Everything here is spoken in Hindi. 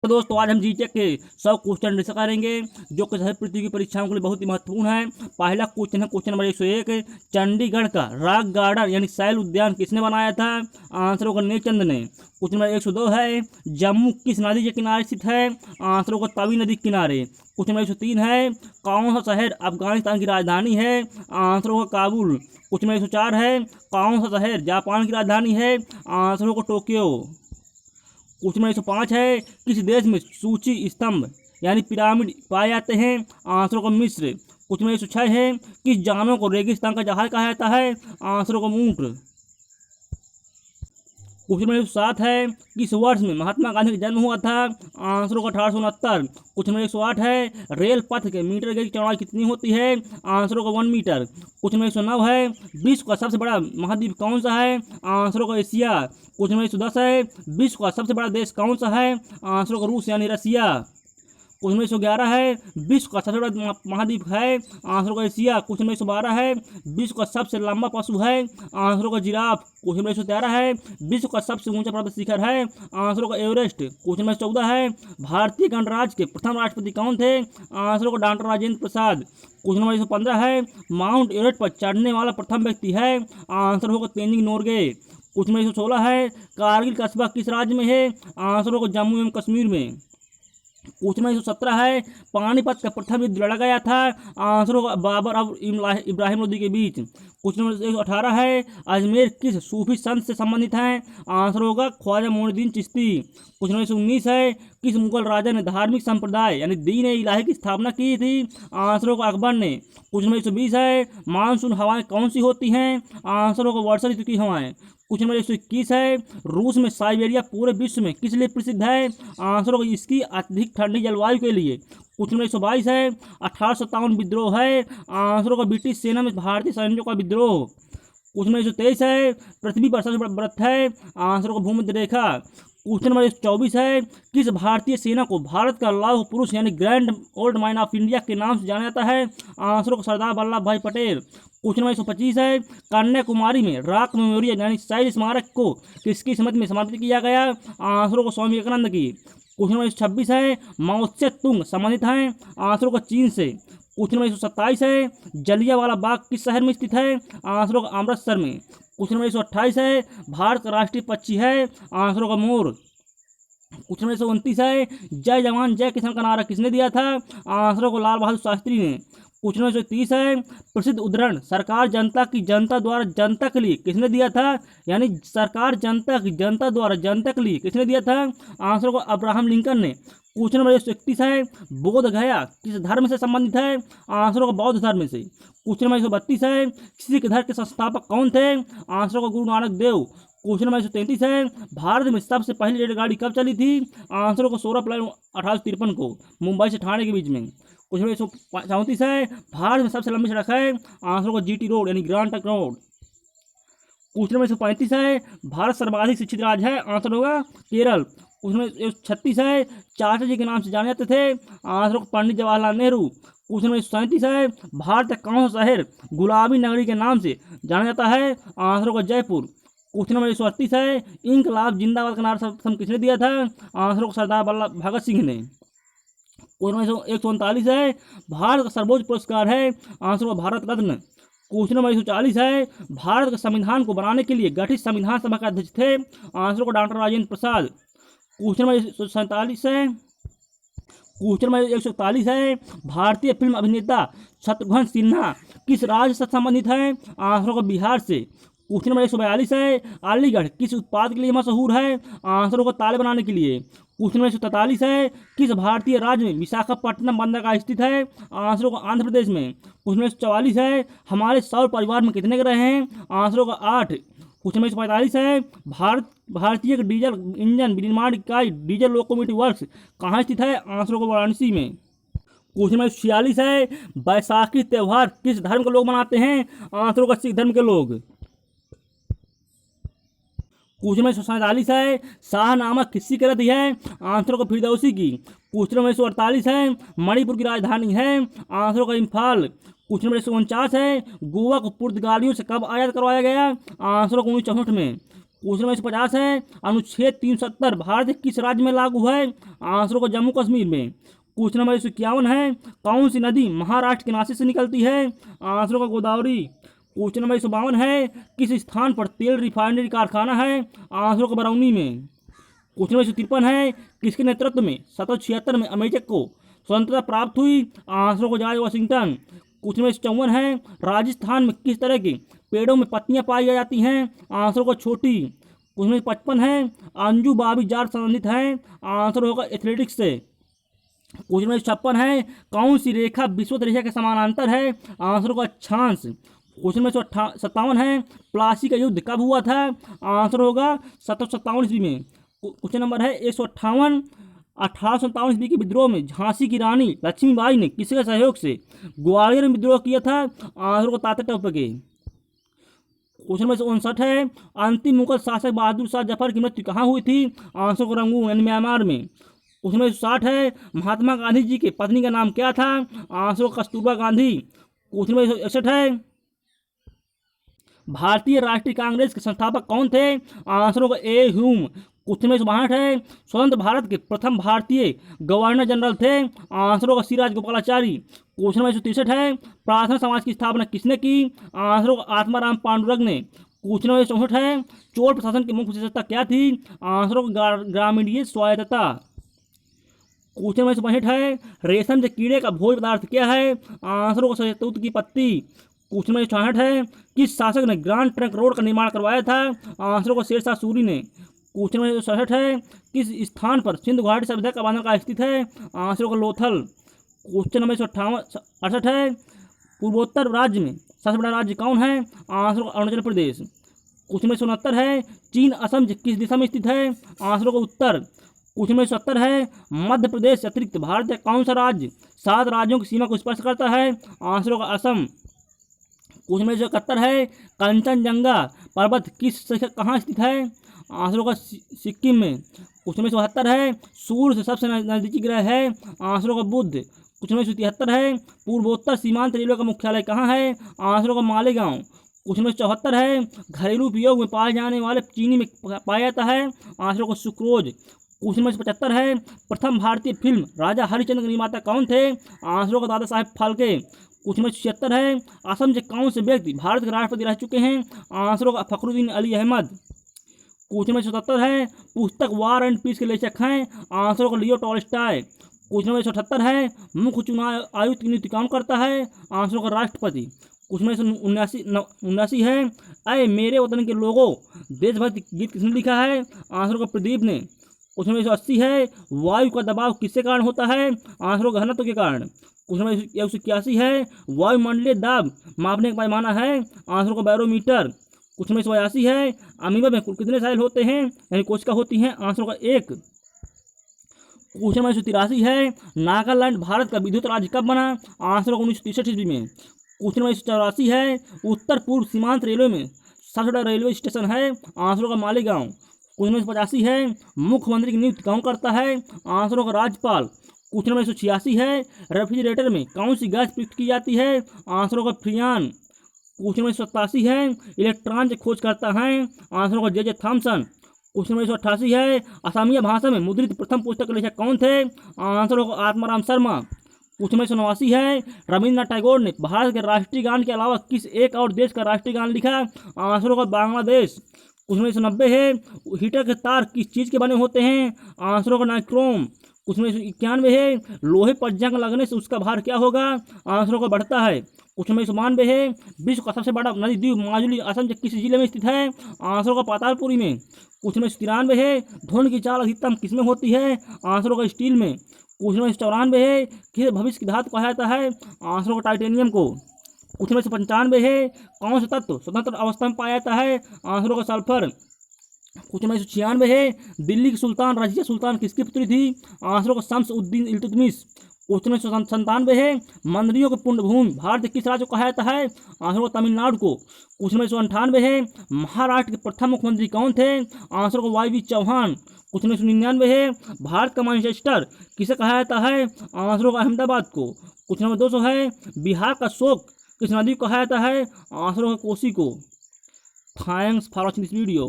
तो दोस्तों आज हम जीके के 100 क्वेश्चन डिस्कस करेंगे जो कि सभी पृथ्वी की परीक्षाओं के लिए बहुत ही महत्वपूर्ण है। पहला क्वेश्चन है क्वेश्चन नंबर 101, चंडीगढ़ का रॉक गार्डन यानी सैल उद्यान किसने बनाया था? आंसर होगा नेकचंद ने। क्वेश्चन नंबर 102 है, जम्मू किस नदी के किनारे स्थित है? आंसर होगा तवी नदी के किनारे। क्वेश्चन नंबर 103 है, कौन सा शहर अफगानिस्तान की राजधानी है? आंसर होगा काबुल। क्वेश्चन नंबर 104 है, कौन सा शहर जापान की राजधानी है? आंसर होगा टोक्यो। क्वेश्चन नंबर 105 है, किस देश में सूची स्तंभ यानी पिरामिड पाए जाते हैं? आंसर को मिस्र। क्वेश्चन नंबर 106 है, किस जानवर को रेगिस्तान का जहाज कहा जाता है? आंसर को ऊंट। क्वेश्चन नंबर 107 है, किस वर्ष में महात्मा गांधी का जन्म हुआ था? आंसर को 1869। क्वेश्चन नंबर 108 है, रेल पथ के मीटर गेज की चौड़ाई कितनी होती है? आंसर को 1 मीटर। क्वेश्चन नंबर 109 है, विश्व का सबसे बड़ा महाद्वीप कौन सा है? आंसर को एशिया। क्वेश्चन नंबर 110 है, विश्व का सबसे बड़ा देश कौन सा है? आंसर को रूस यानी रसिया। क्वेश्चन नंबर 111 है, विश्व का सबसे बड़ा महाद्वीप है? आंसर को एशिया। क्वेश्चन नंबर 112 है, विश्व का सबसे लंबा पशु है? आंसर को जिराफ। क्वेश्चन नंबर 113 है, विश्व का सबसे ऊंचा पर्वत शिखर है? आंसर को एवरेस्ट। क्वेश्चन नंबर 14 है, भारतीय गणराज्य के प्रथम राष्ट्रपति कौन थे? आंसर को doctor Rajendra Prasad. Question number 115 है, माउंट एवरेस्ट पर चढ़ने वाला प्रथम व्यक्ति है? आंसर होगा तेंजिंग नोरगे। क्वेश्चन नंबर 116 है, कारगिल कस्बा किस राज्य में है? आंसर होगा जम्मू एवं कश्मीर में। क्वेश्चन नंबर 117 है, पानीपत का प्रथम युद्ध लड़ा गया था? आंसर होगा बाबर और इब्राहिम लोदी के बीच। क्वेश्चन नंबर 118 है, अजमेर किस सूफी संत से संबंधित है? आंसर होगा ख्वाजा मोइनुद्दीन चिश्ती। क्वेश्चन नंबर 119 है, किस मुगल राजा ने धार्मिक संप्रदाय यानी दीन ए इलाही की स्थापना की थी? आंसर होगा अकबर ने। क्वेश्चन नंबर 120 है, मानसून हवाएं कौन सी होती हैं? आंसर होगा वर्षा ऋतु की हवाएं। क्वेश्चन नंबर 121 है, रूस में साइबेरिया पूरे विश्व में किस लिए प्रसिद्ध है? आंसर होगा इसकी अत्यधिक ठंडी जलवायु के लिए। क्वेश्चन नंबर 122 है, 1857 विद्रोह है? आंसर होगा ब्रिटिश सेना में भारतीय सैनिकों का विद्रोह। क्वेश्चन नंबर 123 है, पृथ्वी पर सबसे बड़ा व्रत है? आंसर होगा भूमध्य रेखा। क्वेश्चन नंबर 124 है, किस भारतीय सेना को भारत का लौह पुरुष यानी grand old man of India के नाम से जाना जाता है? आंसर होगा सरदार वल्लभ भाई पटेल। क्वेश्चन नंबर 125 है, कन्याकुमारी में रॉक मेमोरियल यानी शहीद स्मारक को किसकी स्मृति में समर्पित किया गया? आंसर होगा स्वामी विवेकानंद की। क्वेश्चन नंबर 126 है, माओ से तुंग संबंधित हैं? आंसर होगा चीन से। क्वेश्चन नंबर 127 है, जलियांवाला बाग किस शहर में स्थित है? आंसर होगा अमृतसर में। क्वेश्चन नंबर 128 है, भारत का राष्ट्रीय पक्षी है? आंसर होगा मोर। क्वेश्चन नंबर 129 है, जय जवान जय किसान का नारा किसने दिया था? आंसर होगा लाल बहादुर शास्त्री ने। क्वेश्चन नंबर 130 है, प्रसिद्ध उद्धरण सरकार जनता की जनता द्वारा जनता के लिए किसने दिया था? यानी सरकार जनता की जनता द्वारा जनता के लिए किसने दिया था? आंसर होगा अब्राहम लिंकन ने। क्वेश्चन नंबर 131 है, बोध गया किस धर्म से संबंधित है? आंसर होगा बौद्ध धर्म से। क्वेश्चन नंबर 132 है, सिख धर्म के संस्थापक कौन थे? आंसर होगा गुरु नानक देव। क्वेश्चन नंबर 133 है, भारत में सबसे पहली रेलगाड़ी कब चली थी? आंसर होगा 16 अप्रैल 1853 को मुंबई से ठाणे के बीच में। क्वेश्चन नंबर 134 है, भारत में सबसे लंबी सड़क है? आंसर होगा जीटी रोड यानी grand trunk road. Question number 135 है, भारत सर्वाधिक शिक्षित राज्य है? आंसर होगा केरल। क्वेश्चन नंबर 136 है, चाचा जी के नाम से जाने जाते थे? आंसर होगा पंडित जवाहरलाल नेहरू। क्वेश्चन नंबर 137 है, भारत का कौन सा शहर गुलाबी नगरी के नाम से जाना जाता है? आंसर होगा जयपुर। क्वेश्चन नंबर 138 है, इंकलाब जिंदाबाद का नारा सर्वप्रथम किसने दिया था? आंसर होगा सरदार वल्लभ भगत सिंह ने। क्वेश्चन नंबर 139 है, भारत का सर्वोच्च पुरस्कार है? आंसर होगा भारत रत्न। क्वेश्चन नंबर 140 है, भारत के संविधान को बनाने के लिए गठित संविधान सभा के अध्यक्ष थे? आंसर होगा doctor Rajendra Prasad. Question number 147 है, क्वेश्चन नंबर 141 है, भारतीय फिल्म अभिनेता शत्रुघ्न सिन्हा किस राज्य से संबंधित है? आंसर होगा बिहार से। क्वेश्चन नंबर 142 है, अलीगढ़ किस उत्पाद के लिए मशहूर है? आंसर होगा ताले बनाने के लिए। क्वेश्चन नंबर 143 है, किस भारतीय राज्य में विशाखापट्टनम बंदरगाह स्थित है? आंसर होगा आंध्र प्रदेश में। क्वेश्चन नंबर 144 है, हमारे सौर परिवार में कितने ग्रह हैं? आंसर होगा 8। क्वेश्चन नंबर 145 है, भारतीय डीजल इंजन विनिर्माण इकाई डीजल लोकोमोटिव वर्क्स कहाँ स्थित है? आंसर होगा वाराणसी में। क्वेश्चन नंबर 46 है, बैसाखी त्यौहार किस धर्म के लोग मनाते हैं? आंसर होगा सिख धर्म के लोग। क्वेश्चन नंबर 147 है, शाहनामा किसकी कृति है? आंसर होगा फिरदौसी की। क्वेश्चन नंबर 148 है, मणिपुर की राजधानी है? आंसर होगा इम्फाल। क्वेश्चन नंबर 149 है, गोवा को पुर्तगालियों से कब आजाद करवाया गया? आंसर होगा 1964 में। क्वेश्चन नंबर 150 है, अनुच्छेद 370 भारत के किस राज्य में लागू है? आंसर होगा जम्मू कश्मीर में। क्वेश्चन नंबर 151 है, कौन सी नदी महाराष्ट्र के नासिक से निकलती है? आंसर होगा गोदावरी। क्वेश्चन नंबर 152 है, किस स्थान पर तेल रिफाइनरी कारखाना है? आंसर होगा बरौनी में। क्वेश्चन नंबर 153 है, किसके नेतृत्व में 1776 में अमेरिका को स्वतंत्रता प्राप्त हुई? आंसर होगा जॉर्ज वाशिंगटन। क्वेश्चन नंबर 154 है, राजस्थान में किस तरह के पेड़ों में पत्तियां पाई जाती हैं? आंसर होगा छोटी। क्वेश्चन नंबर 55 है, अंजू बाबी जाट संबंधित है? आंसर होगा एथलेटिक्स से। क्वेश्चन नंबर 56 है, कौन सी रेखा विषुवत रेखा के समानांतर है? आंसर होगा अक्षांश। क्वेश्चन नंबर 57 है, प्लासी का युद्ध कब हुआ था? आंसर होगा 1757 ईस्वी में। क्वेश्चन नंबर है 158, 1857 ईस्वी के विद्रोह में झांसी की रानी लक्ष्मीबाई ने किसके सहयोग से ग्वालियर में विद्रोह किया था? आंसर होगा तात्या टोपे के। क्वेश्चन नंबर 59 है, अंतिम मुगल शासक बहादुर शाह जफर की मृत्यु कहाँ हुई थी? आंसर होगा रंगून यानी म्यांमार में। क्वेश्चन नंबर 60 है, महात्मा गांधी जी के पत्नी का नाम क्या था? आंसर होगा कस्तूरबा गांधी। क्वेश्चन नंबर 61 है, भारतीय राष्ट्रीय कांग्रेस के संस्थापक कौन थे? आंसर होगा ए ह्यूम। क्वेश्चन नंबर 62 है, स्वतंत्र भारत के प्रथम भारतीय गवर्नर जनरल थे? आंसर होगा सी राजगोपालाचारी। क्वेश्चन नंबर 163 है, प्रार्थना समाज की स्थापना किसने की? आंसर होगा आत्माराम पांडुरंग ने। क्वेश्चन नंबर 64 है, चोल प्रशासन की मुख्य विशेषता क्या थी? आंसर होगा ग्रामीण स्वायत्तता। क्वेश्चन नंबर 65 है, रेशम के कीड़े का भोज्य पदार्थ क्या है? आंसर होगा शहतूत की पत्ती। क्वेश्चन नंबर 66 है, किस शासक ने ग्रांड ट्रंक रोड का निर्माण करवाया था? आंसर होगा शेरशाह सूरी ने। क्वेश्चन नंबर 67 है, किस स्थान पर सिंधु घाटी सभ्यता का बंदरगाह स्थित है? आंसर होगा लोथल। क्वेश्चन नंबर 68 है, पूर्वोत्तर राज्य में सबसे बड़ा राज्य कौन है? आंसर होगा अरुणाचल प्रदेश। क्वेश्चन नंबर 69 है, चीन असम किस दिशा में स्थित है? आंसर होगा उत्तर। क्वेश्चन नंबर 70 है, मध्य प्रदेश से अतिरिक्त भारत का कौन सा राज्य 7 राज्यों की सीमा को स्पर्श करता है? आंसर होगा असम। क्वेश्चन नंबर 71 है, कंचनजंगा पर्वत किस कहाँ स्थित है? आंसर होगा सिक्किम में। क्वेश्चन नंबर 72 है, सूर्य से सबसे नजदीकी ग्रह है? आंसर होगा बुध। क्वेश्चन नंबर 73 है, पूर्वोत्तर सीमांत रेलवे का मुख्यालय कहाँ है? आंसर होगा मालेगांव। क्वेश्चन नंबर 74 है, घरेलू उपयोग में पाए जाने वाले चीनी में पाया जाता है? आंसर होगा सुक्रोज। क्वेश्चन नंबर 75 है, प्रथम भारतीय फिल्म राजा हरिश्चंद्र के निर्माता कौन थे? आंसर होगा दादा साहेब फाल्के। क्वेश्चन नंबर 76 है, असम के कौन से व्यक्ति भारत के राष्ट्रपति रह चुके हैं? आंसर होगा फखरुद्दीन अली अहमद। क्वेश्चन नंबर 77 है, पुस्तक वार एंड पीस के लेखक हैं? आंसर होगा लियो टॉल्स्टॉय। क्वेश्चन नंबर 178 है, मुख्य चुनाव आयुक्त की नियुक्ति कौन करता है? आंसर होगा राष्ट्रपति। क्वेश्चन नंबर 79 है, अय मेरे वतन के लोगों देशभक्ति गीत किसने लिखा है? आंसर होगा प्रदीप ने। क्वेश्चन नंबर 180 है, वायु का दबाव किसके कारण होता है? आंसर होगा घनत्व के कारण। क्वेश्चन नंबर 181 है, वायुमंडलीय दाब मापने का पैमाना है? आंसर होगा बैरोमीटर। क्वेश्चन नंबर 182 है, अमीबा में कुल कितने सेल होते हैं यानी कोशिका होती हैं? आंसर होगा 1। क्वेश्चन नंबर 183 है, नागालैंड भारत का विद्युत राज्य कब बना? आंसर होगा 1963 ईस्वी में। क्वेश्चन नंबर 184 है, उत्तर पूर्व सीमांत रेलवे में सबसे बड़ा रेलवे स्टेशन है? आंसर होगा मालेगांव। क्वेश्चन नंबर 85 है, मुख्यमंत्री की नियुक्ति कौन करता है? आंसर होगा राज्यपाल। क्वेश्चन नंबर 186 है, रेफ्रिजरेटर में कौन सी गैस प्रयुक्त की जाती है? आंसर होगा फ्रियान। क्वेश्चन नंबर 187 है, इलेक्ट्रॉन की खोज करता है? आंसर होगा जे थॉमसन। क्वेश्चन नंबर 188 है, असमिया भाषा में मुद्रित प्रथम पुस्तक के लेखक कौन थे? आंसर होगा आत्माराम शर्मा। क्वेश्चन नंबर 189 है, रविन्द्रनाथ टैगोर ने भारत के राष्ट्रीय गान के अलावा किस एक और देश का राष्ट्रीय गान लिखा? आंसर होगा बांग्लादेश। क्वेश्चन नंबर 190 है, हीटर के तार किस चीज़ के बने होते हैं? आंसर होगा नाइक्रोम। क्वेश्चन नंबर 91 है, लोहे पर जंग लगने से उसका भार क्या होगा? आंसर होगा बढ़ता है। क्वेश्चन नंबर 92 है, विश्व का सबसे बड़ा नदी द्वीप माजुली असम के किस जिले में स्थित है? आंसर होगा पातालपुरी में। क्वेश्चन नंबर 93 है, ध्वनि की चाल अधिकतम किसमें होती है? आंसर होगा स्टील में। क्वेश्चन नंबर 94 है, किस भविष्य की धातु कहा जाता है? आंसर होगा टाइटेनियम को। क्वेश्चन नंबर 95 है, कौन सा तत्व स्वतंत्र अवस्था में पाया जाता है? आंसर होगा सल्फर। क्वेश्चन नंबर 96 है, दिल्ली की सुल्तान रजिया सुल्तान किसकी पुत्री थी? आंसर होगा शम्स उद्दीन इल्तुतमिश। क्वेश्चन नंबर 97 है, मंदिरों की पुण्यभूमि भारत के किस राज्य को कहा जाता है? आंसर होगा तमिलनाडु को। क्वेश्चन नंबर 198 है, महाराष्ट्र के प्रथम मुख्यमंत्री कौन थे? आंसर होगा वाई चौहान। क्वेश्चन नंबर 99 है, भारत का मैनचेस्टर किसे कहा जाता है? आंसर होगा अहमदाबाद को। क्वेश्चन नंबर 200 है, बिहार का शोक किस नदी को कहा जाता है? आंसर होगा कोसी को। Thanks for watching this video.